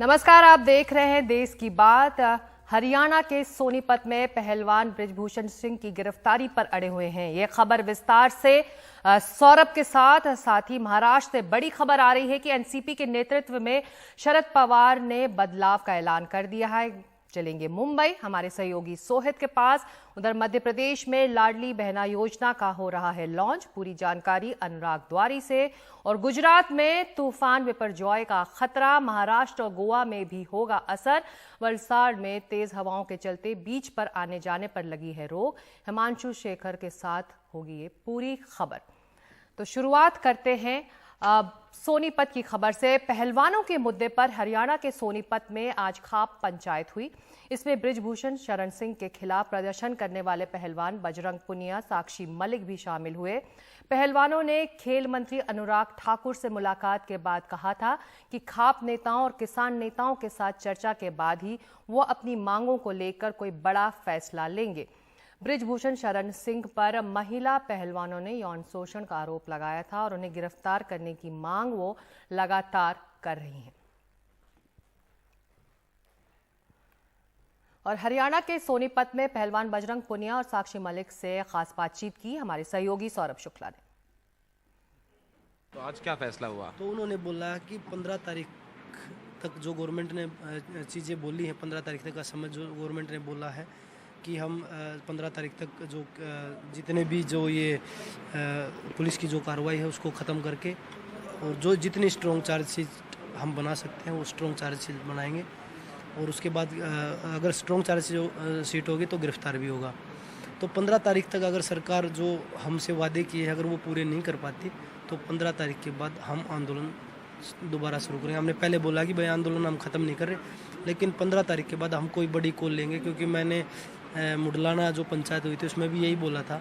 नमस्कार, आप देख रहे हैं देश की बात। हरियाणा के सोनीपत में पहलवान बृजभूषण सिंह की गिरफ्तारी पर अड़े हुए हैं। ये खबर विस्तार से सौरभ के साथ ही महाराष्ट्र से बड़ी खबर आ रही है कि एनसीपी के नेतृत्व में शरद पवार ने बदलाव का ऐलान कर दिया है। चलेंगे मुंबई हमारे सहयोगी सोहित के पास। उधर मध्य प्रदेश में लाडली बहना योजना का हो रहा है लॉन्च, पूरी जानकारी अनुराग द्वारी से। और गुजरात में तूफान बिपरजॉय का खतरा, महाराष्ट्र और गोवा में भी होगा असर। वलसाड़ में तेज हवाओं के चलते बीच पर आने जाने पर लगी है रोक। हिमांशु शेखर के साथ होगी ये पूरी खबर। तो शुरुआत करते हैं सोनीपत की खबर से। पहलवानों के मुद्दे पर हरियाणा के सोनीपत में आज खाप पंचायत हुई। इसमें बृजभूषण शरण सिंह के खिलाफ प्रदर्शन करने वाले पहलवान बजरंग पुनिया, साक्षी मलिक भी शामिल हुए। पहलवानों ने खेल मंत्री अनुराग ठाकुर से मुलाकात के बाद कहा था कि खाप नेताओं और किसान नेताओं के साथ चर्चा के बाद ही वो अपनी मांगों को लेकर कोई बड़ा फैसला लेंगे। बृजभूषण शरण सिंह पर महिला पहलवानों ने यौन शोषण का आरोप लगाया था और उन्हें गिरफ्तार करने की मांग वो लगातार कर रही हैं। और हरियाणा के सोनीपत में पहलवान बजरंग पुनिया और साक्षी मलिक से खास बातचीत की हमारे सहयोगी सौरभ शुक्ला ने। तो आज क्या फैसला हुआ? तो उन्होंने बोला कि 15 तारीख तक जो गवर्नमेंट ने चीज़ें बोली हैं, 15 तारीख तक का समय जो गवर्नमेंट ने बोला है कि हम 15 तारीख तक जो जितने भी जो ये पुलिस की जो कार्रवाई है उसको ख़त्म करके और जो जितनी स्ट्रॉन्ग चार्जशीट हम बना सकते हैं वो स्ट्रॉन्ग चार्जशीट बनाएंगे। और उसके बाद अगर स्ट्रॉन्ग चार्जशीट होगी तो गिरफ्तार भी होगा। तो 15 तारीख तक अगर सरकार जो हमसे वादे किए हैं अगर वो पूरे नहीं कर पाती तो 15 तारीख के बाद हम आंदोलन दोबारा शुरू करेंगे। हमने पहले बोला कि भाई आंदोलन हम ख़त्म नहीं कर रहे, लेकिन 15 तारीख के बाद हम कोई बड़ी कॉल लेंगे, क्योंकि मैंने मुडलाना जो पंचायत हुई थी उसमें भी यही बोला था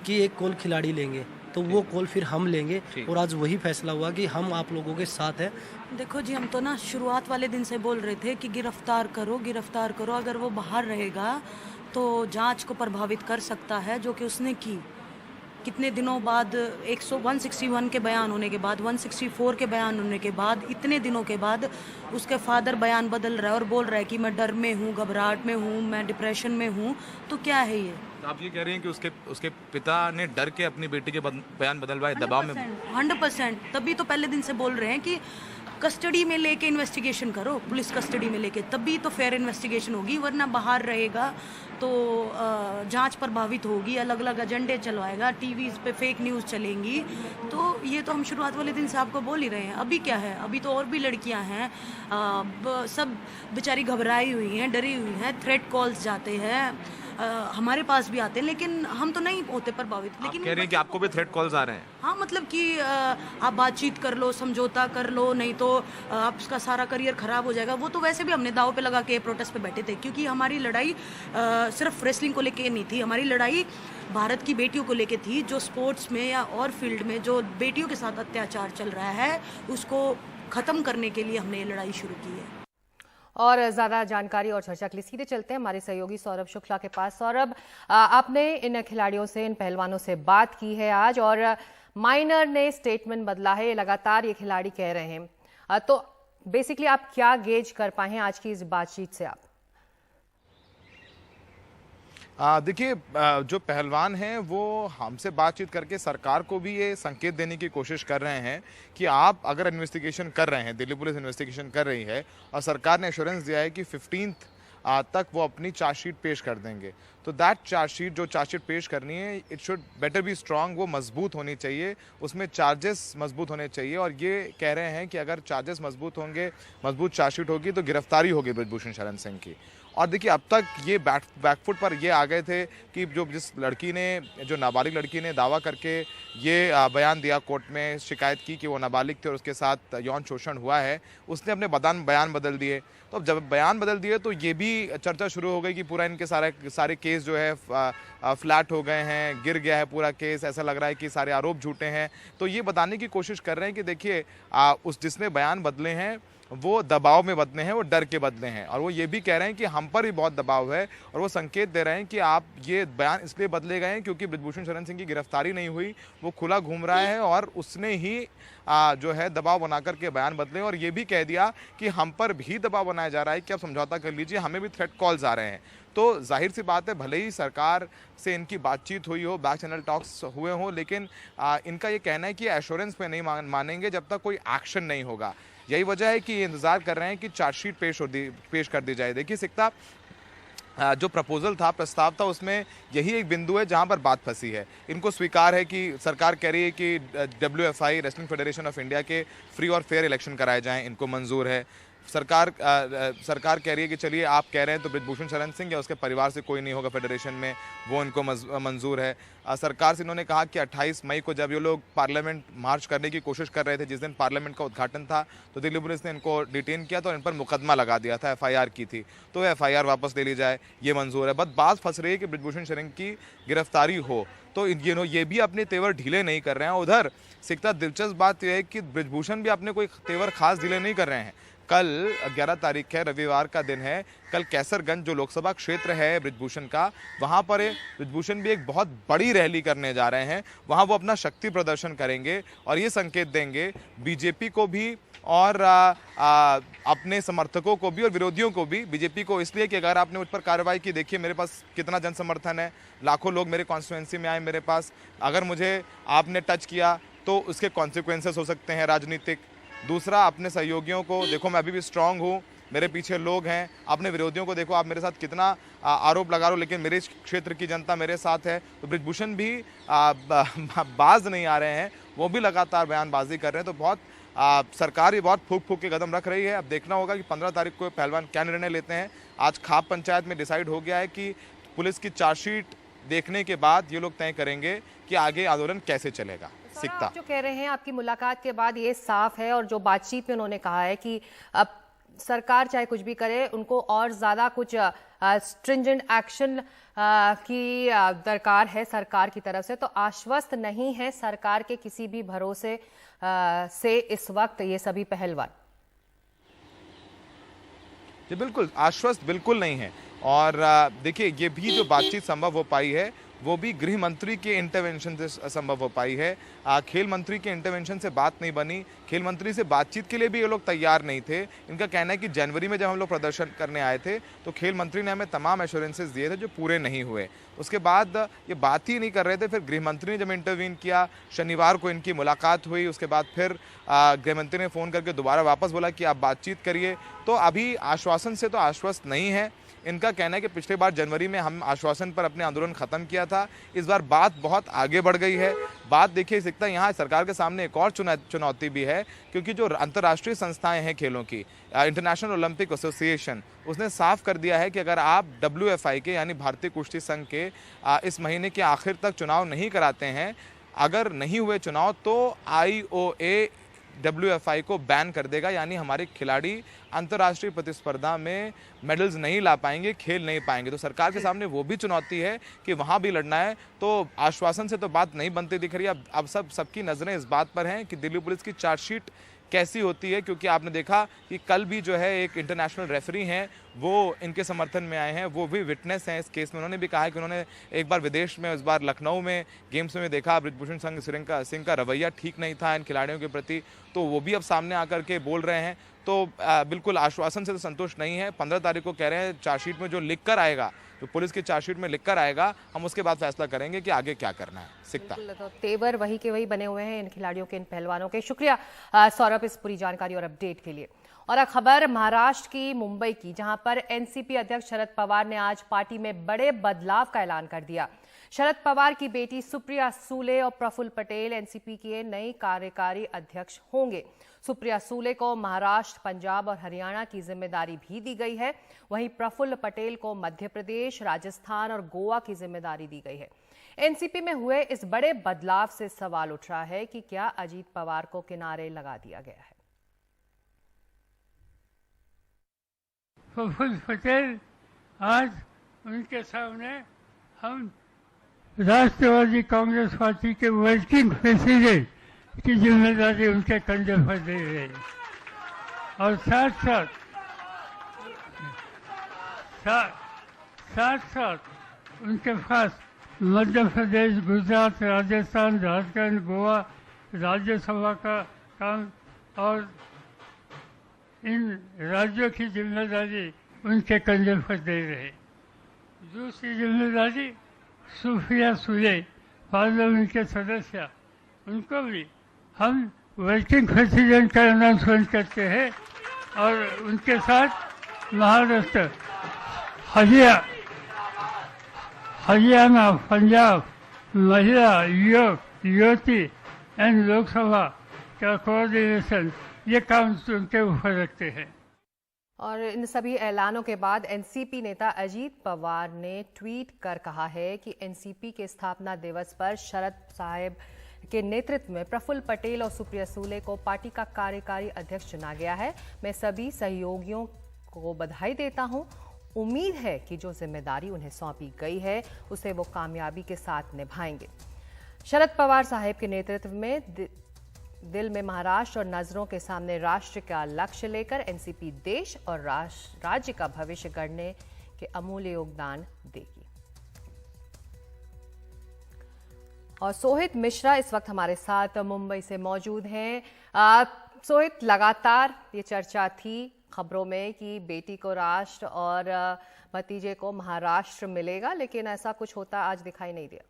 कि एक कॉल खिलाड़ी लेंगे, तो वो कॉल फिर हम लेंगे। और आज वही फैसला हुआ कि हम आप लोगों के साथ हैं। देखो जी, हम तो ना शुरुआत वाले दिन से बोल रहे थे कि गिरफ्तार करो गिरफ्तार करो। अगर वो बाहर रहेगा तो जांच को प्रभावित कर सकता है, जो कि उसने की। कितने दिनों बाद 161 के बयान होने के बाद, 164 के बयान होने के बाद, इतने दिनों के बाद उसके फादर बयान बदल रहा है और बोल रहा है कि मैं डर में हूँ, घबराहट में हूँ, मैं डिप्रेशन में हूँ। तो क्या है ये? आप ये कह रहे हैं कि उसके पिता ने डर के अपनी बेटी के बयान बदलवाए, दबाव में? 100%। तभी तो पहले दिन से बोल रहे हैं कि कस्टडी में लेके इन्वेस्टिगेशन करो, पुलिस कस्टडी में लेके, तभी तो फेयर इन्वेस्टिगेशन होगी। वरना बाहर रहेगा तो जांच प्रभावित होगी, अलग अलग एजेंडे चलवाएगा, टीवी पे फेक न्यूज़ चलेंगी। तो ये तो हम शुरुआत वाले दिन से आपको बोल ही रहे हैं। अभी क्या है, अभी तो और भी लड़कियां हैं, सब बेचारी घबराई हुई हैं, डरी हुई हैं, थ्रेट कॉल्स जाते हैं, हमारे पास भी आते हैं, लेकिन हम तो नहीं होते प्रभावित। लेकिन कह रहे हैं कि आपको भी थ्रेट कॉल्स आ रहे हैं? हाँ, मतलब कि आप बातचीत कर लो, समझौता कर लो, नहीं तो आपका सारा करियर खराब हो जाएगा। वो तो वैसे भी हमने दाव पे लगा के प्रोटेस्ट पे बैठे थे, क्योंकि हमारी लड़ाई सिर्फ रेसलिंग को लेके नहीं थी। हमारी लड़ाई भारत की बेटियों को लेके थी, जो स्पोर्ट्स में या और फील्ड में जो बेटियों के साथ अत्याचार चल रहा है उसको ख़त्म करने के लिए हमने ये लड़ाई शुरू की है। और ज़्यादा जानकारी और चर्चा के लिए सीधे चलते हैं हमारे सहयोगी सौरभ शुक्ला के पास। सौरभ, आपने इन खिलाड़ियों से, इन पहलवानों से बात की है आज, और माइनर ने स्टेटमेंट बदला है, लगातार ये खिलाड़ी कह रहे हैं। तो बेसिकली आप क्या गेज कर पाए हैं आज की इस बातचीत से? आप देखिए, जो पहलवान हैं वो हमसे बातचीत करके सरकार को भी ये संकेत देने की कोशिश कर रहे हैं कि आप अगर इन्वेस्टिगेशन कर रहे हैं, दिल्ली पुलिस इन्वेस्टिगेशन कर रही है और सरकार ने एश्योरेंस दिया है कि 15 तक वो अपनी चार्जशीट पेश कर देंगे, तो दैट चार्जशीट, जो चार्जशीट पेश करनी है, it should better be strong, वो मजबूत होनी चाहिए, उसमें चार्जेस मजबूत होने चाहिए। और ये कह रहे हैं कि अगर चार्जेस मजबूत होंगे, मजबूत चार्जशीट होगी तो गिरफ्तारी होगी बृजभूषण शरण सिंह की। और देखिए, अब तक ये बैकफुट पर ये आ गए थे कि जिस लड़की ने, जो नाबालिग लड़की ने दावा करके ये बयान दिया कोर्ट में, शिकायत की कि वो नाबालिग थे और उसके साथ यौन शोषण हुआ है, उसने अपने बयान बदल दिए। तो अब जब बयान बदल दिए तो ये भी चर्चा शुरू हो गई कि पूरा इनके सारे केस जो है फ्लैट हो गए हैं, गिर गया है पूरा केस, ऐसा लग रहा है कि सारे आरोप झूठे हैं। तो ये बताने की कोशिश कर रहे हैं कि देखिए, उस जिसने बयान बदले हैं वो दबाव में बदले हैं, वो डर के बदले हैं। और वो ये भी कह रहे हैं कि हम पर भी बहुत दबाव है, और वो संकेत दे रहे हैं कि आप ये बयान इसलिए बदले गए हैं क्योंकि बृजभूषण शरण सिंह की गिरफ्तारी नहीं हुई, वो खुला घूम रहा है और उसने ही जो है दबाव बना करके बयान बदले। और ये भी कह दिया कि हम पर भी दबाव बनाया जा रहा है कि आप समझौता कर लीजिए, हमें भी थ्रेट कॉल्स आ रहे हैं। तो जाहिर सी बात है, भले ही सरकार से इनकी बातचीत हुई हो, बैक चैनल टॉक्स हुए हो, लेकिन इनका ये कहना है कि एश्योरेंस पे नहीं मानेंगे जब तक कोई एक्शन नहीं होगा। यही वजह है कि ये इंतजार कर रहे हैं कि चार्जशीट पेश कर दी जाए। देखिए सिकता, जो प्रपोजल था, प्रस्ताव था, उसमें यही एक बिंदु है जहां पर बात फंसी है। इनको स्वीकार है कि सरकार कह रही है कि WFI wrestling federation of India के फ्री और फेयर इलेक्शन कराए जाएं, इनको मंजूर है। सरकार कह रही है कि चलिए आप कह रहे हैं तो बृजभूषण शरण सिंह या उसके परिवार से कोई नहीं होगा फेडरेशन में, वो इनको मंजूर है। सरकार से इन्होंने कहा कि 28 मई को जब ये लोग पार्लियामेंट मार्च करने की कोशिश कर रहे थे, जिस दिन पार्लियामेंट का उद्घाटन था, तो दिल्ली पुलिस ने इनको डिटेन किया तो इन पर मुकदमा लगा दिया था, FIR की थी, तो FIR वापस ले ली जाए, ये मंजूर है। बस बात फंस रही है कि बृजभूषण शरण की गिरफ्तारी हो, तो ये भी अपने तेवर ढीले नहीं कर रहे हैं। उधर सिकता, दिलचस्प बात यह है कि बृजभूषण भी अपने कोई तेवर खास ढीले नहीं कर रहे हैं। कल 11 तारीख है, रविवार का दिन है, कल कैसरगंज जो लोकसभा क्षेत्र है बृजभूषण का, वहां पर बृजभूषण भी एक बहुत बड़ी रैली करने जा रहे हैं। वहां वो अपना शक्ति प्रदर्शन करेंगे और ये संकेत देंगे बीजेपी को भी और अपने समर्थकों को भी और विरोधियों को भी। बीजेपी को इसलिए कि अगर आपने मुझ पर कार्रवाई की, देखिए मेरे पास कितना जन समर्थन है, लाखों लोग मेरे कॉन्स्टिट्यूएंसी में आए मेरे पास, अगर मुझे आपने टच किया तो उसके कॉन्सिक्वेंसेस हो सकते हैं राजनीतिक। दूसरा, अपने सहयोगियों को देखो, मैं अभी भी स्ट्रांग हूँ, मेरे पीछे लोग हैं। अपने विरोधियों को देखो, आप मेरे साथ कितना आरोप लगा रहे हो, लेकिन मेरे क्षेत्र की जनता मेरे साथ है। तो बृजभूषण भी बाज नहीं आ रहे हैं, वो भी लगातार बयानबाजी कर रहे हैं। तो बहुत सरकार भी बहुत फूक फूक के कदम रख रही है। अब देखना होगा कि 15 तारीख को पहलवान क्या निर्णय लेते हैं। आज खाप पंचायत में डिसाइड हो गया है कि पुलिस की चार्जशीट देखने के बाद ये लोग तय करेंगे कि आगे आंदोलन कैसे चलेगा। सिकता, आप जो कह रहे हैं, आपकी मुलाकात के बाद ये साफ है, और जो बातचीत में उन्होंने कहा है कि अब सरकार चाहे कुछ भी करे, उनको और ज्यादा कुछ स्ट्रिंजेंट एक्शन की दरकार है सरकार की तरफ से, तो आश्वस्त नहीं है सरकार के किसी भी भरोसे से इस वक्त ये सभी पहलवान। जी बिल्कुल, आश्वस्त बिल्कुल नहीं है। और देखिए, ये भी जो बातचीत संभव हो पाई है वो भी गृह मंत्री के इंटरवेंशन से संभव हो पाई है। खेल मंत्री के इंटरवेंशन से बात नहीं बनी। खेल मंत्री से बातचीत के लिए भी ये लोग तैयार नहीं थे। इनका कहना है कि जनवरी में जब हम लोग प्रदर्शन करने आए थे तो खेल मंत्री ने हमें तमाम एश्योरेंसेस दिए थे जो पूरे नहीं हुए। उसके बाद ये बात ही नहीं कर रहे थे। फिर गृह मंत्री ने जब इंटरवीन किया, शनिवार को इनकी मुलाकात हुई, उसके बाद फिर गृह मंत्री ने फ़ोन करके दोबारा वापस बोला कि आप बातचीत करिए। तो अभी आश्वासन से तो आश्वस्त नहीं है। इनका कहना है कि पिछले बार जनवरी में हम आश्वासन पर अपने आंदोलन खत्म किया था, इस बार बात बहुत आगे बढ़ गई है। बात देखिए सिकता, यहाँ सरकार के सामने एक और चुनौती भी है, क्योंकि जो अंतर्राष्ट्रीय संस्थाएं हैं खेलों की, इंटरनेशनल ओलंपिक एसोसिएशन, उसने साफ कर दिया है कि अगर आप WFI के यानी भारतीय कुश्ती संघ के इस महीने के आखिर तक चुनाव नहीं कराते हैं, अगर नहीं हुए चुनाव तो IOA WFI को बैन कर देगा, यानी हमारे खिलाड़ी अंतर्राष्ट्रीय प्रतिस्पर्धा में मेडल्स नहीं ला पाएंगे, खेल नहीं पाएंगे। तो सरकार के सामने वो भी चुनौती है कि वहाँ भी लड़ना है। तो आश्वासन से तो बात नहीं बनती दिख रही। अब सबकी नज़रें इस बात पर हैं कि दिल्ली पुलिस की चार्जशीट कैसी होती है, क्योंकि आपने देखा कि कल भी जो है एक इंटरनेशनल रेफरी हैं, वो इनके समर्थन में आए हैं, वो भी विटनेस हैं इस केस में। उन्होंने भी कहा है कि उन्होंने एक बार विदेश में, इस बार लखनऊ में गेम्स में देखा बृजभूषण सिंह का रवैया ठीक नहीं था इन खिलाड़ियों के प्रति, तो वो भी अब सामने आकर के बोल रहे हैं। तो बिल्कुल आश्वासन से तो संतुष्ट नहीं है। 15 तारीख को कह रहे हैं चार्जशीट में जो लिख कर आएगा, जो पुलिस की चार्जशीट में लिख कर आएगा, हम उसके बाद फैसला करेंगे कि आगे क्या करना है। सिकता, तो तेवर वही के वही बने हुए हैं इन खिलाड़ियों के, इन पहलवानों के। शुक्रिया सौरभ इस पूरी जानकारी और अपडेट के लिए। और एक खबर महाराष्ट्र की, मुंबई की, जहां पर NCP अध्यक्ष शरद पवार ने आज पार्टी में बड़े बदलाव का ऐलान कर दिया। शरद पवार की बेटी सुप्रिया सूले और प्रफुल्ल पटेल NCP के नए कार्यकारी अध्यक्ष होंगे। सुप्रिया सूले को महाराष्ट्र, पंजाब और हरियाणा की जिम्मेदारी भी दी गई है। वहीं प्रफुल्ल पटेल को मध्य प्रदेश, राजस्थान और गोवा की जिम्मेदारी दी गई है। NCP में हुए इस बड़े बदलाव से सवाल उठ रहा है कि क्या अजीत पवार को किनारे लगा दिया गया है। प्रफुल्ल पटेल, आज उनके सामने हम राष्ट्रवादी कांग्रेस पार्टी के वर्किंग प्रेसिडेंट की जिम्मेदारी उनके कंधे पर दे रहे हैं। और साथ साथ उनके पास मध्य प्रदेश, गुजरात, राजस्थान, झारखंड, गोवा, राज्यसभा का काम और इन राज्यों की जिम्मेदारी उनके कंधे पर दे रहे। दूसरी जिम्मेदारी सुप्रिया सुले, पार्लियामेंट के सदस्य, उनको भी हम वर्किंग प्रेसिडेंट का अनाउंसमेंट करते हैं और उनके साथ महाराष्ट्र, हरियाणा, पंजाब, महिला, युवती एंड लोकसभा का कोऑर्डिनेशन, ये काम उनके ऊपर रखते हैं। और इन सभी ऐलानों के बाद एनसीपी नेता अजीत पवार ने ट्वीट कर कहा है कि एनसीपी के स्थापना दिवस पर शरद साहब के नेतृत्व में प्रफुल्ल पटेल और सुप्रिया सुले को पार्टी का कार्यकारी अध्यक्ष चुना गया है। मैं सभी सहयोगियों को बधाई देता हूं। उम्मीद है कि जो जिम्मेदारी उन्हें सौंपी गई है उसे वो कामयाबी के साथ निभाएंगे। शरद पवार साहब के नेतृत्व में दिल में महाराष्ट्र और नजरों के सामने राष्ट्र का लक्ष्य लेकर एनसीपी देश और राज्य का भविष्य गढ़ने के अमूल्य योगदान देगी। और सोहित मिश्रा इस वक्त हमारे साथ मुंबई से मौजूद हैं। सोहित, लगातार ये चर्चा थी खबरों में कि बेटी को राष्ट्र और भतीजे को महाराष्ट्र मिलेगा, लेकिन ऐसा कुछ होता आज दिखाई नहीं दिया।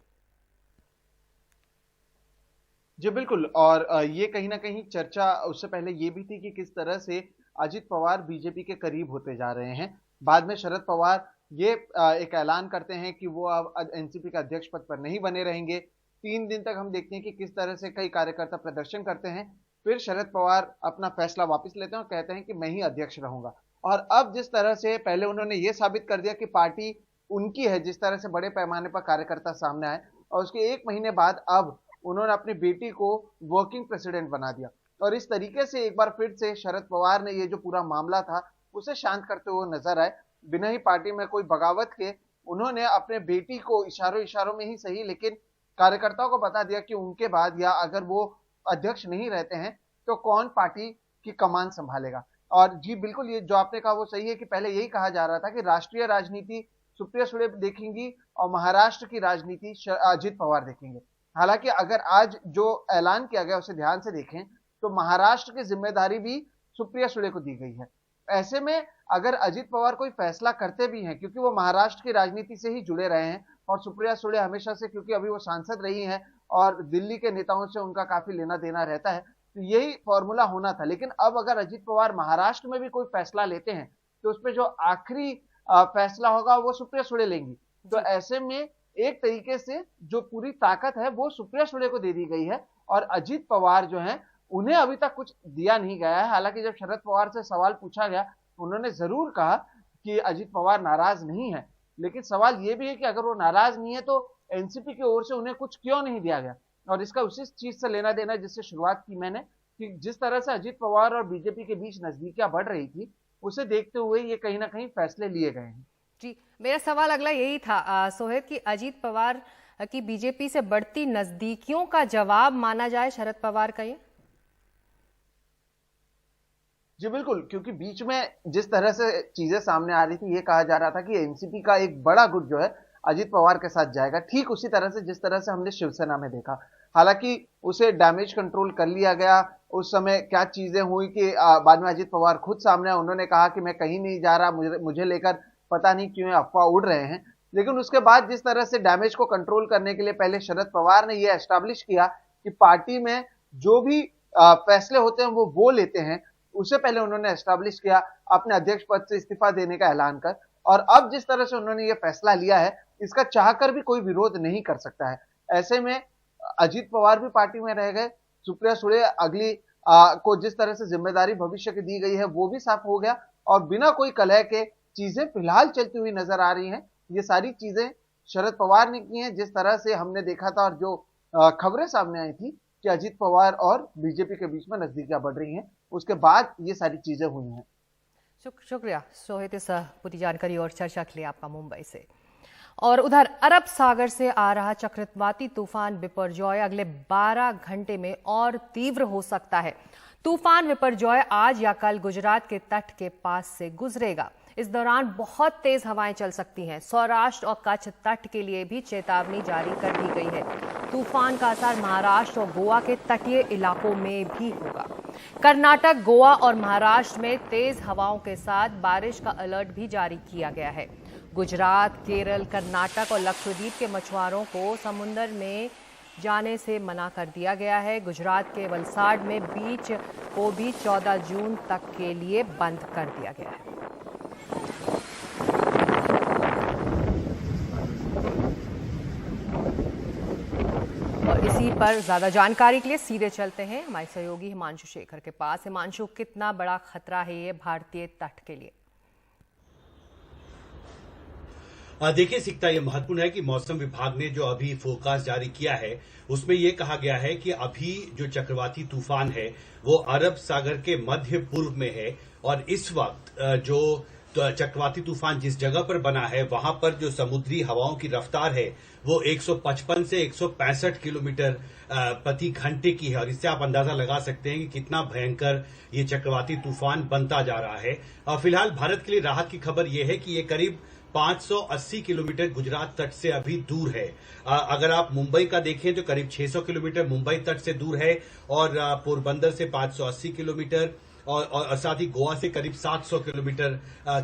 जी बिल्कुल, और ये कहीं ना कहीं चर्चा उससे पहले ये भी थी कि किस तरह से अजित पवार बीजेपी के करीब होते जा रहे हैं। बाद में शरद पवार ये एक ऐलान करते हैं कि वो अब एनसीपी के अध्यक्ष पद पर नहीं बने रहेंगे। 3 दिन तक हम देखते हैं कि किस तरह से कई कार्यकर्ता प्रदर्शन करते हैं, फिर शरद पवार अपना फैसला वापस लेते हैं और कहते हैं कि मैं ही अध्यक्ष रहूंगा। और अब जिस तरह से पहले उन्होंने ये साबित कर दिया कि पार्टी उनकी है, जिस तरह से बड़े पैमाने पर कार्यकर्ता सामने आए, और उसके 1 महीने बाद अब उन्होंने अपनी बेटी को वर्किंग प्रेसिडेंट बना दिया। और इस तरीके से एक बार फिर से शरद पवार ने ये जो पूरा मामला था उसे शांत करते हुए नजर आए। बिना ही पार्टी में कोई बगावत के उन्होंने अपने बेटी को इशारों में ही सही, लेकिन कार्यकर्ताओं को बता दिया कि उनके बाद या अगर वो अध्यक्ष नहीं रहते हैं तो कौन पार्टी की कमान संभालेगा। और जी बिल्कुल, ये जो आपने कहा वो सही है कि पहले यही कहा जा रहा था कि राष्ट्रीय राजनीति सुप्रिया सुले देखेंगी और महाराष्ट्र की राजनीति अजित पवार देखेंगे। हालांकि अगर आज जो ऐलान किया गया उसे ध्यान से देखें तो महाराष्ट्र की जिम्मेदारी भी सुप्रिया सुले को दी गई है। ऐसे में अगर अजित पवार कोई फैसला करते भी हैं, क्योंकि वो महाराष्ट्र की राजनीति से ही जुड़े रहे हैं और सुप्रिया सुले हमेशा से, क्योंकि अभी वो सांसद रही हैं और दिल्ली के नेताओं से उनका काफी लेना देना रहता है, तो यही फॉर्मूला होना था। लेकिन अब अगर अजित पवार महाराष्ट्र में भी कोई फैसला लेते हैं तो उसमें जो आखिरी फैसला होगा वो सुप्रिया सुले लेंगी। तो ऐसे में एक तरीके से जो पूरी ताकत है वो सुप्रिया सुले को दे दी गई है और अजित पवार जो हैं उन्हें अभी तक कुछ दिया नहीं गया है। हालांकि जब शरद पवार से सवाल पूछा गया उन्होंने जरूर कहा कि अजित पवार नाराज नहीं है, लेकिन सवाल ये भी है कि अगर वो नाराज नहीं है तो एनसीपी की ओर से उन्हें कुछ क्यों नहीं दिया गया। और इसका उसी चीज से लेना देना जिससे शुरुआत की मैंने, कि जिस तरह से अजित पवार और बीजेपी के बीच नजदीकियां बढ़ रही थी उसे देखते हुए ये कहीं ना कहीं फैसले लिए गए हैं। जी, मेरा सवाल अगला यही था सोहित कि अजीत पवार की बीजेपी से बढ़ती नजदीकियों का जवाब माना जाए शरद पवार का ये? जी बिल्कुल, क्योंकि बीच में जिस तरह से चीजें सामने आ रही थी ये कहा जा रहा था कि एनसीपी का एक बड़ा गुट जो है अजित पवार के साथ जाएगा, ठीक उसी तरह से जिस तरह से हमने शिवसेना में देखा। हालांकि उसे डैमेज कंट्रोल कर लिया गया। उस समय क्या चीजें हुई कि बाद में अजित पवार खुद सामने आए, उन्होंने कहा कि मैं कहीं नहीं जा रहा, मुझे लेकर पता नहीं क्यों अफवाह उड़ रहे हैं। लेकिन उसके बाद जिस तरह से डैमेज को कंट्रोल करने के लिए पहले शरद पवार ने यह एस्टैब्लिश किया कि पार्टी में जो भी फैसले होते हैं वो लेते हैं, उससे पहले उन्होंने एस्टैब्लिश किया अपने अध्यक्ष पद से इस्तीफा देने का ऐलान कर। और अब जिस तरह से उन्होंने ये फैसला लिया है इसका चाहकर भी कोई विरोध नहीं कर सकता है। ऐसे में अजित पवार भी पार्टी में रह गए, सुप्रिया सुले अगली को जिस तरह से जिम्मेदारी भविष्य की दी गई है वो भी साफ हो गया और बिना कोई कलह के चीजें फिलहाल चलती हुई नजर आ रही हैं। ये सारी चीजें शरद पवार ने की हैं, जिस तरह से हमने देखा था और जो खबरें सामने आई थी कि अजित पवार और बीजेपी के बीच में नजदीकियां बढ़ रही हैं, उसके बाद ये सारी चीजें हुई हैं। शुक्रिया सोहित इस पूरी जानकारी और चर्चा के लिए आपका मुंबई से। और उधर अरब सागर से आ रहा चक्रवाती तूफान बिपरजॉय अगले 12 घंटे में और तीव्र हो सकता है। तूफान विपरजॉय आज या कल गुजरात के तट के पास से गुजरेगा। इस दौरान बहुत तेज हवाएं चल सकती हैं। सौराष्ट्र और कच्छ तट के लिए भी चेतावनी जारी कर दी गई है। तूफान का असर महाराष्ट्र और गोवा के तटीय इलाकों में भी होगा। कर्नाटक, गोवा और महाराष्ट्र में तेज हवाओं के साथ बारिश का अलर्ट भी जारी किया गया है। गुजरात, केरल, कर्नाटक और लक्षद्वीप के मछुआरों को समुद्र में जाने से मना कर दिया गया है। गुजरात के वलसाड में बीच को भी 14 जून तक के लिए बंद कर दिया गया है। और इसी पर ज्यादा जानकारी के लिए सीधे चलते हैं हमारे सहयोगी हिमांशु शेखर के पास। हिमांशु, कितना बड़ा खतरा है ये भारतीय तट के लिए? देखिए सिकता, ये महत्वपूर्ण है कि मौसम विभाग ने जो अभी फोरकास्ट जारी किया है उसमें ये कहा गया है कि अभी जो चक्रवाती तूफान है वो अरब सागर के मध्य पूर्व में है और इस वक्त जो चक्रवाती तूफान जिस जगह पर बना है वहां पर जो समुद्री हवाओं की रफ्तार है वो 155 से 165 किलोमीटर प्रति घंटे की है और इससे आप अंदाजा लगा सकते हैं कि कितना भयंकर ये चक्रवाती तूफान बनता जा रहा है। फिलहाल भारत के लिए राहत की खबर ये है कि ये करीब 580 किलोमीटर गुजरात तट से अभी दूर है। अगर आप मुंबई का देखें तो करीब 600 किलोमीटर मुंबई तट से दूर है और पोरबंदर से 580 किलोमीटर और साथ ही गोवा से करीब 700 किलोमीटर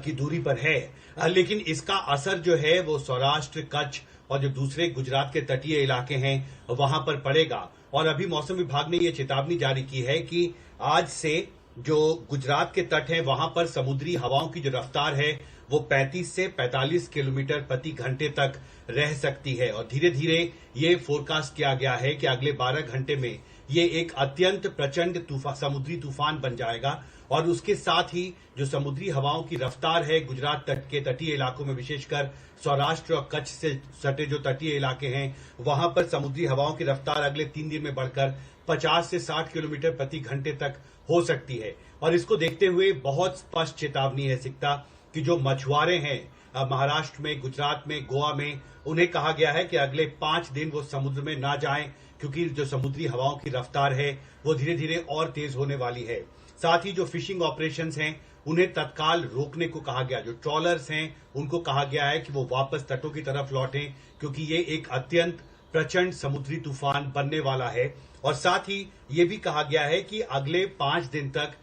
की दूरी पर है। लेकिन इसका असर जो है वो सौराष्ट्र, कच्छ और जो दूसरे गुजरात के तटीय इलाके हैं वहां पर पड़ेगा। और अभी मौसम विभाग ने ये चेतावनी जारी की है कि आज से जो गुजरात के तट हैं वहां पर समुद्री हवाओं की जो रफ्तार है वो 35 से 45 किलोमीटर प्रति घंटे तक रह सकती है और धीरे धीरे ये फोरकास्ट किया गया है कि अगले 12 घंटे में ये एक अत्यंत प्रचंड समुद्री तूफान बन जाएगा। और उसके साथ ही जो समुद्री हवाओं की रफ्तार है गुजरात तट के तटीय इलाकों में, विशेषकर सौराष्ट्र और कच्छ से सटे जो तटीय इलाके हैं वहां पर समुद्री हवाओं की रफ्तार अगले 3 दिन में बढ़कर 50 से 60 किलोमीटर प्रति घंटे तक हो सकती है। और इसको देखते हुए बहुत स्पष्ट चेतावनी है सिकता कि जो मछुआरे हैं महाराष्ट्र में, गुजरात में, गोवा में, उन्हें कहा गया है कि अगले 5 दिन वो समुद्र में ना जाएं क्योंकि जो समुद्री हवाओं की रफ्तार है वो धीरे धीरे और तेज होने वाली है। साथ ही जो फिशिंग ऑपरेशंस हैं उन्हें तत्काल रोकने को कहा गया। जो ट्रॉलर्स हैं उनको कहा गया है कि वो वापस तटों की तरफ लौटें क्योंकि ये एक अत्यंत प्रचंड समुद्री तूफान बनने वाला है। और साथ ही ये भी कहा गया है कि अगले 5 दिन तक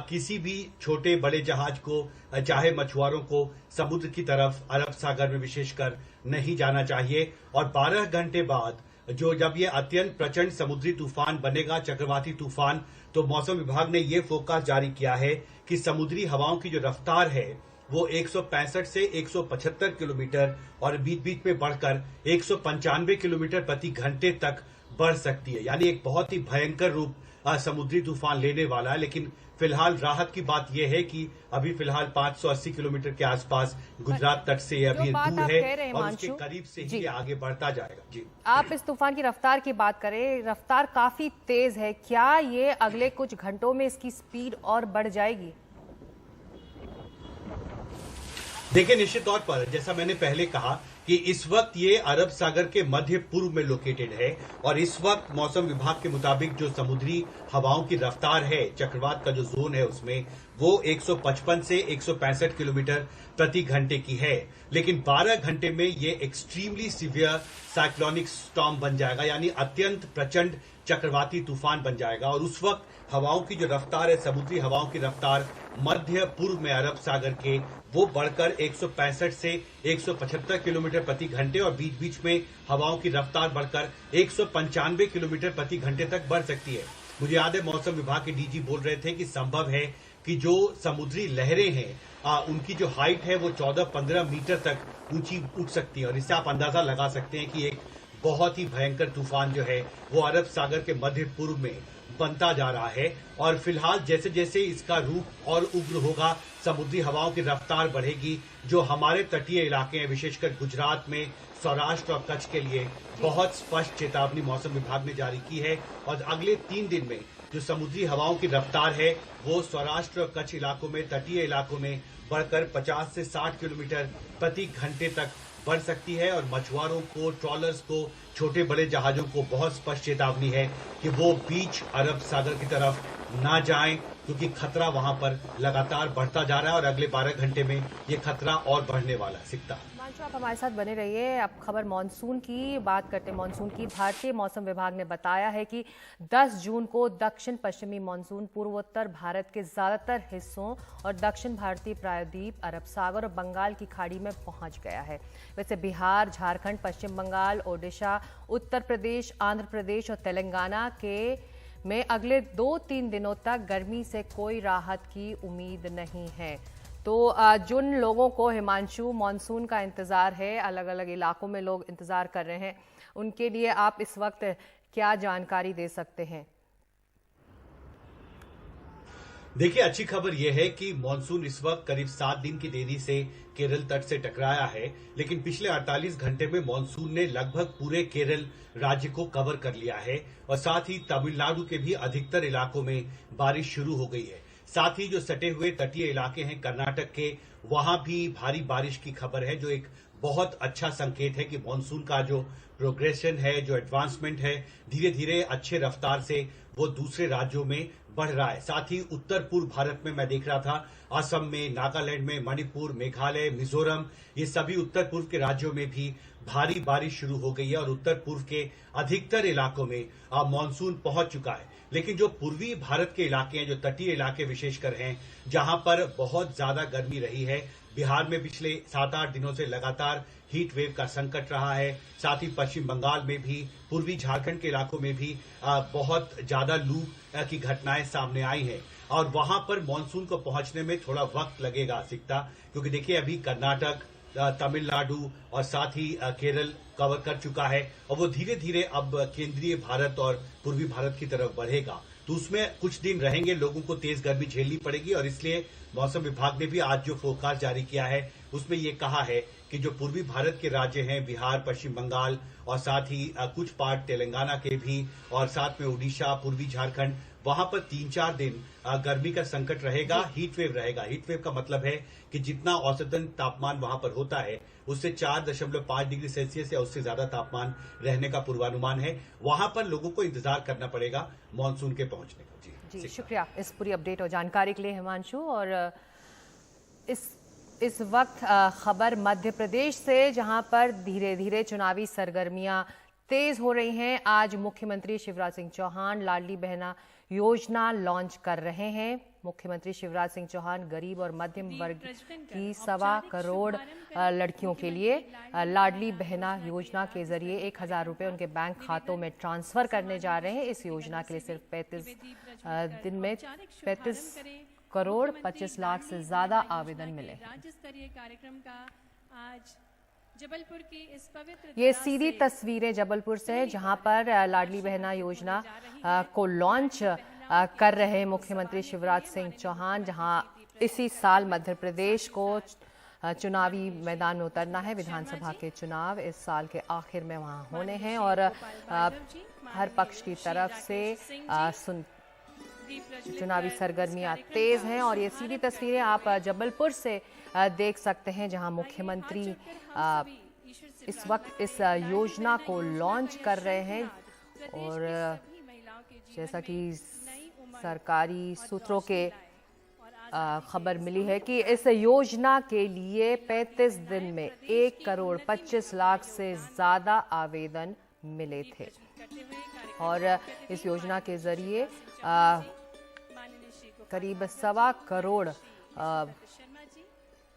किसी भी छोटे बड़े जहाज को, चाहे मछुआरों को, समुद्र की तरफ अरब सागर में विशेषकर नहीं जाना चाहिए। और 12 घंटे बाद जब ये अत्यंत प्रचंड समुद्री तूफान बनेगा, चक्रवाती तूफान, तो मौसम विभाग ने ये फोरकास्ट जारी किया है कि समुद्री हवाओं की जो रफ्तार है वो 165 से 175 किलोमीटर और बीच बीच में बढ़कर 195 किलोमीटर प्रति घंटे तक बढ़ सकती है। यानी एक बहुत ही भयंकर रूप समुद्री तूफान लेने वाला है। लेकिन फिलहाल राहत की बात यह है कि अभी फिलहाल 580 किलोमीटर के आसपास गुजरात तट से अभी दूर है और उसके करीब से ही आगे बढ़ता जाएगा। जी, आप इस तूफान की रफ्तार की बात करें, रफ्तार काफी तेज है, क्या ये अगले कुछ घंटों में इसकी स्पीड और बढ़ जाएगी? देखिए, निश्चित तौर पर जैसा मैंने पहले कहा कि इस वक्त ये अरब सागर के मध्य पूर्व में लोकेटेड है और इस वक्त मौसम विभाग के मुताबिक जो समुद्री हवाओं की रफ्तार है, चक्रवात का जो जोन है उसमें वो 155 से 165 किलोमीटर प्रति घंटे की है। लेकिन 12 घंटे में ये एक्सट्रीमली सीवियर साइक्लोनिक स्टॉर्म बन जाएगा, यानी अत्यंत प्रचंड चक्रवाती तूफान बन जाएगा। और उस वक्त हवाओं की जो रफ्तार है, समुद्री हवाओं की रफ्तार मध्य पूर्व में अरब सागर के, वो बढ़कर 165 से 175 किलोमीटर प्रति घंटे और बीच बीच में हवाओं की रफ्तार बढ़कर 195 किलोमीटर प्रति घंटे तक बढ़ सकती है। मुझे याद है मौसम विभाग के डीजी बोल रहे थे कि संभव है कि जो समुद्री लहरें हैं उनकी जो हाइट है वो 14-15 मीटर तक ऊंची उठ सकती है और इससे आप अंदाजा लगा सकते हैं कि एक बहुत ही भयंकर तूफान जो है वो अरब सागर के मध्य पूर्व में बनता जा रहा है। और फिलहाल जैसे जैसे इसका रूप और उग्र होगा, समुद्री हवाओं की रफ्तार बढ़ेगी, जो हमारे तटीय इलाके हैं विशेषकर गुजरात में, सौराष्ट्र और कच्छ के लिए बहुत स्पष्ट चेतावनी मौसम विभाग ने जारी की है। और अगले 3 दिन में जो समुद्री हवाओं की रफ्तार है वो सौराष्ट्र और कच्छ इलाकों में, तटीय इलाकों में बढ़कर 50 से 60 किलोमीटर प्रति घंटे तक बढ़ सकती है। और मछुआरों को, ट्रॉलर्स को, छोटे बड़े जहाजों को बहुत स्पष्ट चेतावनी है कि वो बीच अरब सागर की तरफ ना जाएं, क्योंकि खतरा वहां पर लगातार बढ़ता जा रहा है और अगले 12 घंटे में ये खतरा और बढ़ने वाला है। सिकता, हिमांशु, आप हमारे साथ बने रहिए। अब खबर मानसून की बात करते हैं। मानसून की भारतीय मौसम विभाग ने बताया है कि 10 जून को दक्षिण पश्चिमी मानसून पूर्वोत्तर भारत के ज्यादातर हिस्सों और दक्षिण भारतीय प्रायद्वीप, अरब सागर और बंगाल की खाड़ी में पहुंच गया है। वैसे बिहार, झारखंड, पश्चिम बंगाल, ओडिशा, उत्तर प्रदेश, आंध्र प्रदेश और तेलंगाना में अगले 2-3 दिनों तक गर्मी से कोई राहत की उम्मीद नहीं है। तो जिन लोगों को हिमांशु मानसून का इंतजार है, अलग अलग इलाकों में लोग इंतजार कर रहे हैं, उनके लिए आप इस वक्त क्या जानकारी दे सकते हैं? देखिए, अच्छी खबर यह है कि मॉनसून इस वक्त करीब 7 दिन की देरी से केरल तट से टकराया है, लेकिन पिछले 48 घंटे में मॉनसून ने लगभग पूरे केरल राज्य को कवर कर लिया है और साथ ही तमिलनाडु के भी अधिकतर इलाकों में बारिश शुरू हो गई है। साथ ही जो सटे हुए तटीय इलाके हैं कर्नाटक के, वहां भी भारी बारिश की खबर है, जो एक बहुत अच्छा संकेत है कि मॉनसून का जो प्रोग्रेशन है, जो एडवांसमेंट है, धीरे धीरे अच्छे रफ्तार से वो दूसरे राज्यों में बढ़ रहा है। साथ ही उत्तर पूर्व भारत में मैं देख रहा था, असम में, नागालैंड में, मणिपुर, मेघालय, मिजोरम, ये सभी उत्तर पूर्व के राज्यों में भी भारी बारिश शुरू हो गई है और उत्तर पूर्व के अधिकतर इलाकों में मॉनसून पहुंच चुका है। लेकिन जो पूर्वी भारत के इलाके हैं, जो तटीय इलाके विशेषकर हैं, जहां पर बहुत ज्यादा गर्मी रही है, बिहार में पिछले 7-8 दिनों से लगातार हीट वेव का संकट रहा है। साथ ही पश्चिम बंगाल में भी, पूर्वी झारखंड के इलाकों में भी बहुत ज्यादा लू की घटनाएं सामने आई हैं और वहां पर मॉनसून को पहुंचने में थोड़ा वक्त लगेगा सिकता, क्योंकि देखिए अभी कर्नाटक, तमिलनाडु और साथ ही केरल कवर कर चुका है और वो धीरे धीरे अब केंद्रीय भारत और पूर्वी भारत की तरफ बढ़ेगा। तो उसमें कुछ दिन रहेंगे, लोगों को तेज गर्मी झेलनी पड़ेगी और इसलिए मौसम विभाग ने भी आज जो फोरकास्ट जारी किया है उसमें ये कहा है कि जो पूर्वी भारत के राज्य हैं, बिहार, पश्चिम बंगाल और साथ ही कुछ पार्ट तेलंगाना के भी और साथ में उड़ीसा, पूर्वी झारखंड, वहां पर 3-4 दिन गर्मी का संकट रहेगा, हीट वेव रहेगा। हीट वेव का मतलब है कि जितना औसतन तापमान वहां पर होता है उससे 4.5 डिग्री सेल्सियस या उससे ज्यादा तापमान रहने का पूर्वानुमान है। वहां पर लोगों को इंतजार करना पड़ेगा मॉनसून के पहुंचने का। जी शुक्रिया इस पूरी अपडेट और जानकारी के लिए हिमांशु। और इस वक्त खबर मध्य प्रदेश से, जहां पर धीरे धीरे चुनावी सरगर्मियां तेज हो रही हैं। आज मुख्यमंत्री शिवराज सिंह चौहान लाडली बहना योजना लॉन्च कर रहे हैं। मुख्यमंत्री शिवराज सिंह चौहान गरीब और मध्यम वर्ग की 1.25 करोड़ लड़कियों के लिए लाडली बहना योजना के जरिए 1000 रुपये उनके बैंक खातों में ट्रांसफर करने जा रहे हैं। इस योजना के लिए सिर्फ 35 दिन में 35 करोड़ 25 लाख से ज्यादा आवेदन मिले। राज्य स्तरीय कार्यक्रम का आज जबलपुर की इस पवित्र, ये सीधी तस्वीरें जबलपुर से है, जहां पर लाडली बहना योजना को लॉन्च कर रहे मुख्यमंत्री शिवराज सिंह चौहान, जहां इसी साल मध्य प्रदेश को चुनावी मैदान में उतरना है। विधानसभा के चुनाव इस साल के आखिर में वहां होने हैं और हर पक्ष की तरफ से चुनावी सरगर्मियां तेज हैं। और ये सीधी तस्वीरें आप जबलपुर से देख सकते हैं, जहां मुख्यमंत्री इस वक्त इस योजना को लॉन्च कर रहे हैं। और जैसा कि सरकारी सूत्रों के खबर मिली है कि इस योजना के लिए 35 दिन में 1 करोड़ 25 लाख से ज्यादा आवेदन मिले थे और इस योजना के जरिए करीब 1.25 करोड़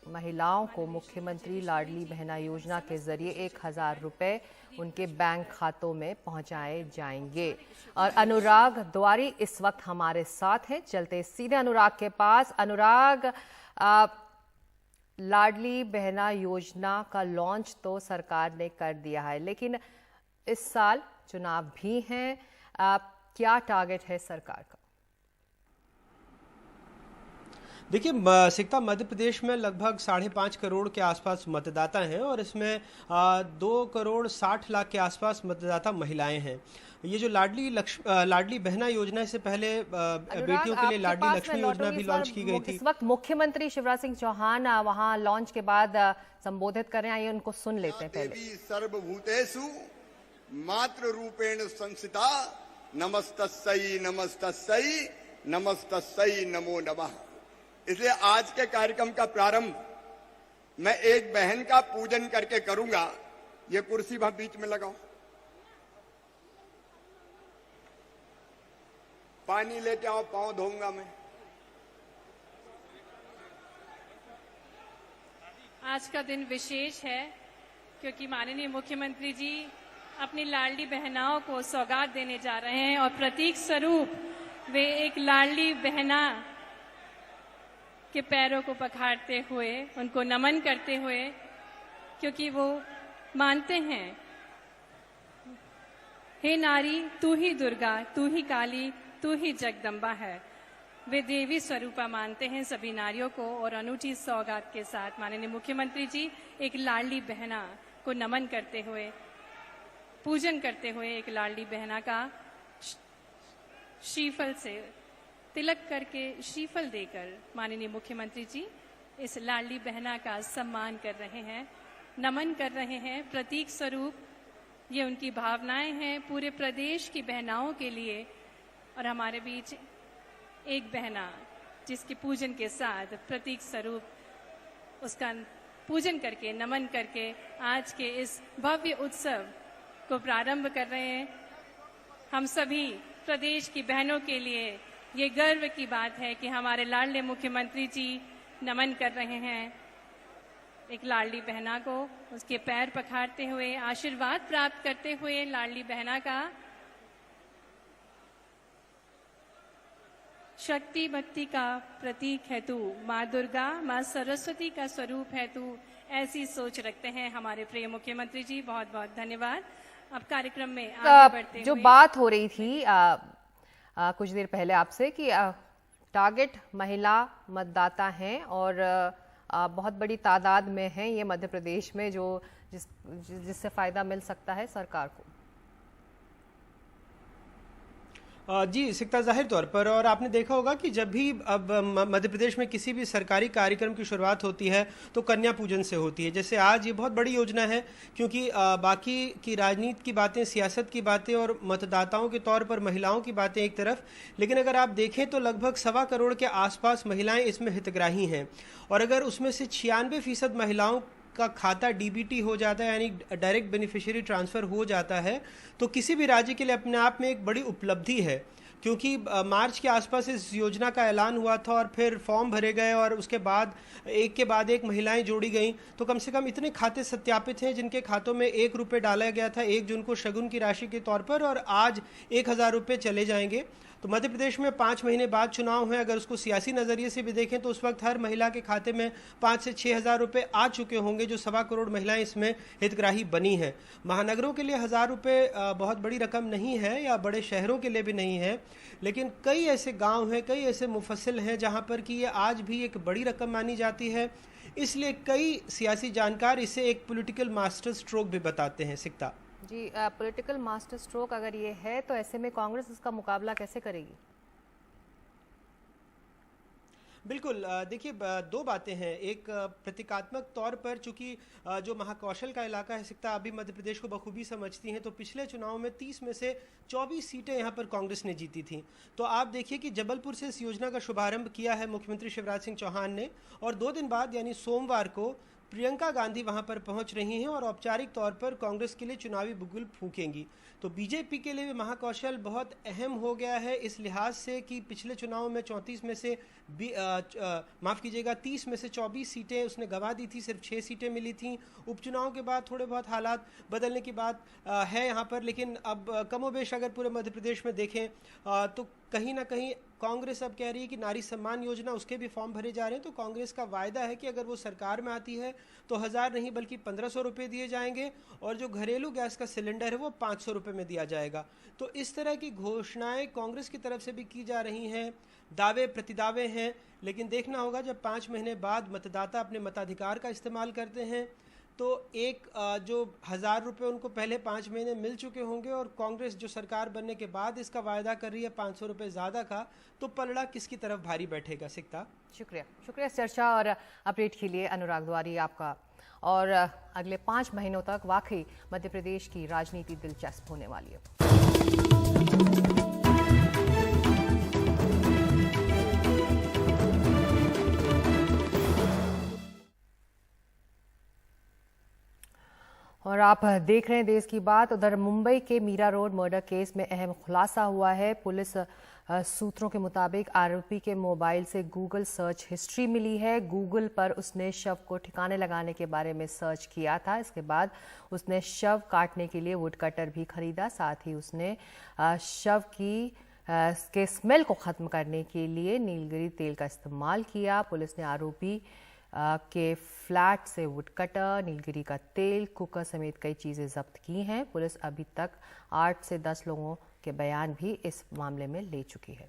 महिलाओं को मुख्यमंत्री लाडली बहना योजना के जरिए 1000 रुपये उनके बैंक खातों में पहुंचाए जाएंगे। और अनुराग द्वारी इस वक्त हमारे साथ हैं, चलते सीधे अनुराग के पास। अनुराग, लाडली बहना योजना का लॉन्च तो सरकार ने कर दिया है, लेकिन इस साल चुनाव भी हैं, क्या टारगेट है सरकार का? देखिए सिकता, मध्य प्रदेश में लगभग 5.5 करोड़ के आसपास मतदाता हैं और इसमें 2 करोड़ 60 लाख के आसपास मतदाता महिलाएं हैं। ये जो लाडली बहना योजना, इससे पहले बेटियों के लिए लाडली लक्ष्मी योजना भी लॉन्च की गई थी। इस वक्त मुख्यमंत्री शिवराज सिंह चौहान वहां लॉन्च के बाद संबोधित कर रहे हैं, आइए उनको सुन लेते हैं पहले। सर्वभूतेषु मातृ रूपेण संस्थिता नमस्तस्यै नमस्तस्यै नमस्तस्यै नमो नमः। इसलिए आज के कार्यक्रम का प्रारंभ मैं एक बहन का पूजन करके करूंगा। ये कुर्सी वहां बीच में लगाओ, पानी लेके आओ, पांव धोऊंगा मैं। आज का दिन विशेष है क्योंकि माननीय मुख्यमंत्री जी अपनी लाडली बहनाओं को सौगात देने जा रहे हैं और प्रतीक स्वरूप वे एक लाडली बहना के पैरों को पखाड़ते हुए उनको नमन करते हुए, क्योंकि वो मानते हैं हे नारी तू ही दुर्गा, तू ही काली, तू ही जगदम्बा है। वे देवी स्वरूपा मानते हैं सभी नारियों को और अनूठी सौगात के साथ माननीय मुख्यमंत्री जी एक लाडली बहना को नमन करते हुए, पूजन करते हुए एक लाडली बहना का श्रीफल से तिलक करके श्रीफल देकर माननीय मुख्यमंत्री जी इस लाडली बहना का सम्मान कर रहे हैं, नमन कर रहे हैं। प्रतीक स्वरूप ये उनकी भावनाएं हैं पूरे प्रदेश की बहनाओं के लिए। और हमारे बीच एक बहना जिसके पूजन के साथ प्रतीक स्वरूप उसका पूजन करके, नमन करके आज के इस भव्य उत्सव को प्रारंभ कर रहे हैं। हम सभी प्रदेश की बहनों के लिए ये गर्व की बात है कि हमारे लाडले मुख्यमंत्री जी नमन कर रहे हैं एक लाडली बहना को, उसके पैर पखाड़ते हुए, आशीर्वाद प्राप्त करते हुए लाडली बहना का। शक्ति भक्ति का प्रतीक है तू, माँ दुर्गा, माँ सरस्वती का स्वरूप है तू, ऐसी सोच रखते हैं हमारे प्रिय मुख्यमंत्री जी। बहुत बहुत धन्यवाद। अब कार्यक्रम में आगे बढ़ते जो हुए बात हो रही थी कुछ देर पहले आपसे कि टारगेट महिला मतदाता हैं और बहुत बड़ी तादाद में हैं ये मध्य प्रदेश में जो जिससे फायदा मिल सकता है सरकार को। जी सिकता जाहिर तौर पर, और आपने देखा होगा कि जब भी अब मध्य प्रदेश में किसी भी सरकारी कार्यक्रम की शुरुआत होती है तो कन्या पूजन से होती है। जैसे आज ये बहुत बड़ी योजना है क्योंकि बाकी की राजनीति की बातें, सियासत की बातें और मतदाताओं के तौर पर महिलाओं की बातें एक तरफ, लेकिन अगर आप देखें तो लगभग 1.25 करोड़ के आसपास महिलाएं इसमें हितग्राही हैं। और अगर उसमें से 96% महिलाओं का खाता डीबीटी हो जाता है यानी डायरेक्ट बेनिफिशियरी ट्रांसफ़र हो जाता है तो किसी भी राज्य के लिए अपने आप में एक बड़ी उपलब्धि है। क्योंकि मार्च के आसपास इस योजना का ऐलान हुआ था और फिर फॉर्म भरे गए और उसके बाद एक के बाद एक महिलाएं जोड़ी गईं, तो कम से कम इतने खाते सत्यापित हैं जिनके खातों में 1 रुपये डाला गया था 1 जून को शगुन की राशि के तौर पर, और आज 1000 रुपये चले जाएंगे। तो मध्य प्रदेश में 5 महीने बाद चुनाव हैं, अगर उसको सियासी नज़रिए से भी देखें तो उस वक्त हर महिला के खाते में 5 से 6 हज़ार रुपये आ चुके होंगे, जो 1.25 करोड़ महिलाएं इसमें हितग्राही बनी हैं। महानगरों के लिए 1000 रुपये बहुत बड़ी रकम नहीं है या बड़े शहरों के लिए भी नहीं है, लेकिन कई ऐसे गांव हैं, कई ऐसे मुफस्सिल हैं जहां पर कि ये आज भी एक बड़ी रकम मानी जाती है। इसलिए कई सियासी जानकार इसे एक पॉलिटिकल मास्टर स्ट्रोक भी बताते हैं। सिकता जी, पॉलिटिकल मास्टर स्ट्रोक अगर ये है तो ऐसे में कांग्रेस इसका मुकाबला कैसे करेगी? बिल्कुल, देखिए 2 बातें हैं। एक प्रतीकात्मक तौर पर चूंकि जो महाकौशल का इलाका है सिकता अभी मध्य प्रदेश को बखूबी समझती हैं, तो पिछले चुनाव में 30 में से 24 सीटें यहां पर कांग्रेस ने जीती थी। तो आप देखिए कि जबलपुर से इस योजना का शुभारंभ किया है मुख्यमंत्री शिवराज सिंह चौहान ने, और 2 दिन बाद यानी सोमवार को प्रियंका गांधी वहां पर पहुंच रही हैं और औपचारिक तौर पर कांग्रेस के लिए चुनावी बुगुल फूकेंगी। तो बीजेपी के लिए भी महाकौशल बहुत अहम हो गया है इस लिहाज से कि पिछले चुनाव में 34 में से 30 में से 24 सीटें उसने गंवा दी थी, सिर्फ 6 सीटें मिली थीं। उपचुनाव के बाद थोड़े बहुत हालात बदलने की बात है यहाँ पर, लेकिन अब कमोबेश अगर पूरे मध्य प्रदेश में देखें तो कहीं ना कहीं कांग्रेस अब कह रही है कि नारी सम्मान योजना उसके भी फॉर्म भरे जा रहे हैं। तो कांग्रेस का वायदा है कि अगर वो सरकार में आती है तो 1000 नहीं बल्कि 1500 रुपये दिए जाएंगे, और जो घरेलू गैस का सिलेंडर है वो 500 रुपये में दिया जाएगा। तो इस तरह की घोषणाएं कांग्रेस की तरफ से भी की जा रही हैं, दावे प्रतिदावे हैं, लेकिन देखना होगा जब 5 महीने बाद मतदाता अपने मताधिकार का इस्तेमाल करते हैं तो एक जो 1000 रुपये उनको पहले 5 महीने मिल चुके होंगे और कांग्रेस जो सरकार बनने के बाद इसका वायदा कर रही है 500 रुपये ज़्यादा का, तो पलड़ा किसकी तरफ भारी बैठेगा। सिकता शुक्रिया इस चर्चा और अपडेट के लिए अनुराग द्वारी आपका। और अगले 5 महीनों तक वाकई मध्य प्रदेश की राजनीति दिलचस्प होने वाली है। और आप देख रहे हैं देश की बात। उधर मुंबई के मीरा रोड मर्डर केस में अहम खुलासा हुआ है। पुलिस सूत्रों के मुताबिक आरोपी के मोबाइल से गूगल सर्च हिस्ट्री मिली है। गूगल पर उसने शव को ठिकाने लगाने के बारे में सर्च किया था। इसके बाद उसने शव काटने के लिए वुड कटर भी खरीदा। साथ ही उसने शव के स्मेल को ख़त्म करने के लिए नीलगिरी तेल का इस्तेमाल किया। पुलिस ने आरोपी के फ्लैट से वुड कटर, नीलगिरी का तेल, कुकर समेत कई चीज़ें जब्त की हैं। पुलिस अभी तक 8 से 10 लोगों के बयान भी इस मामले में ले चुकी है।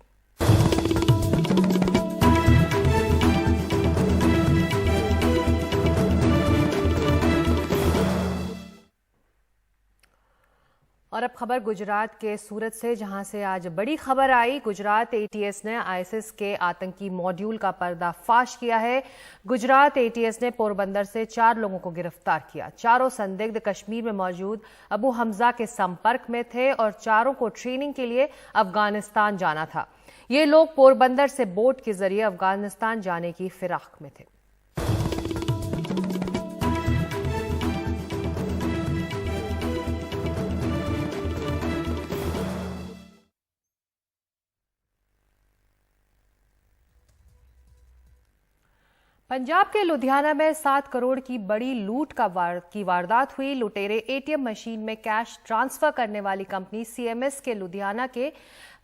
और अब खबर गुजरात के सूरत से, जहां से आज बड़ी खबर आई। गुजरात एटीएस ने आईएसआईएस के आतंकी मॉड्यूल का पर्दाफाश किया है। गुजरात एटीएस ने पोरबंदर से 4 लोगों को गिरफ्तार किया। चारों संदिग्ध कश्मीर में मौजूद अबू हमजा के संपर्क में थे और चारों को ट्रेनिंग के लिए अफगानिस्तान जाना था। ये लोग पोरबंदर से बोट के जरिए अफगानिस्तान जाने की फिराक में थे। पंजाब के लुधियाना में 7 करोड़ की बड़ी लूट की वारदात हुई। लुटेरे एटीएम मशीन में कैश ट्रांसफर करने वाली कंपनी सीएमएस के लुधियाना के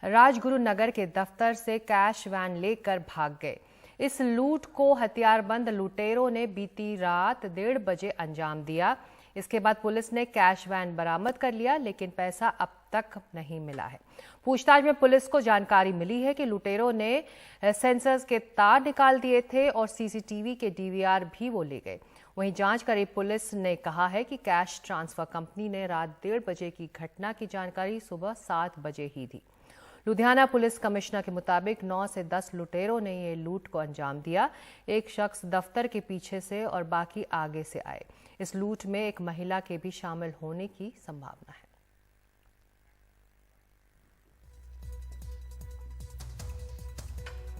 राजगुरु नगर के दफ्तर से कैश वैन लेकर भाग गए। इस लूट को हथियारबंद लुटेरों ने बीती रात 1:30 बजे अंजाम दिया। इसके बाद पुलिस ने कैश वैन बरामद कर लिया, लेकिन पैसा अब तक नहीं मिला है। पूछताछ में पुलिस को जानकारी मिली है कि लुटेरों ने सेंसर्स के तार निकाल दिए थे और सीसीटीवी के डीवीआर भी वो ले गए। वहीं जांच कर रही पुलिस ने कहा है कि कैश ट्रांसफर कंपनी ने रात 1:30 बजे की घटना की जानकारी सुबह 7 बजे ही दी। लुधियाना पुलिस कमिश्नर के मुताबिक 9 से 10 लुटेरों ने ये लूट को अंजाम दिया। एक शख्स दफ्तर के पीछे से और बाकी आगे से आए। इस लूट में एक महिला के भी शामिल होने की संभावना है।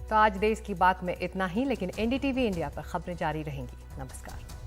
तो आज देश की बात में इतना ही, लेकिन एनडीटीवी इंडिया पर खबरें जारी रहेंगी। नमस्कार।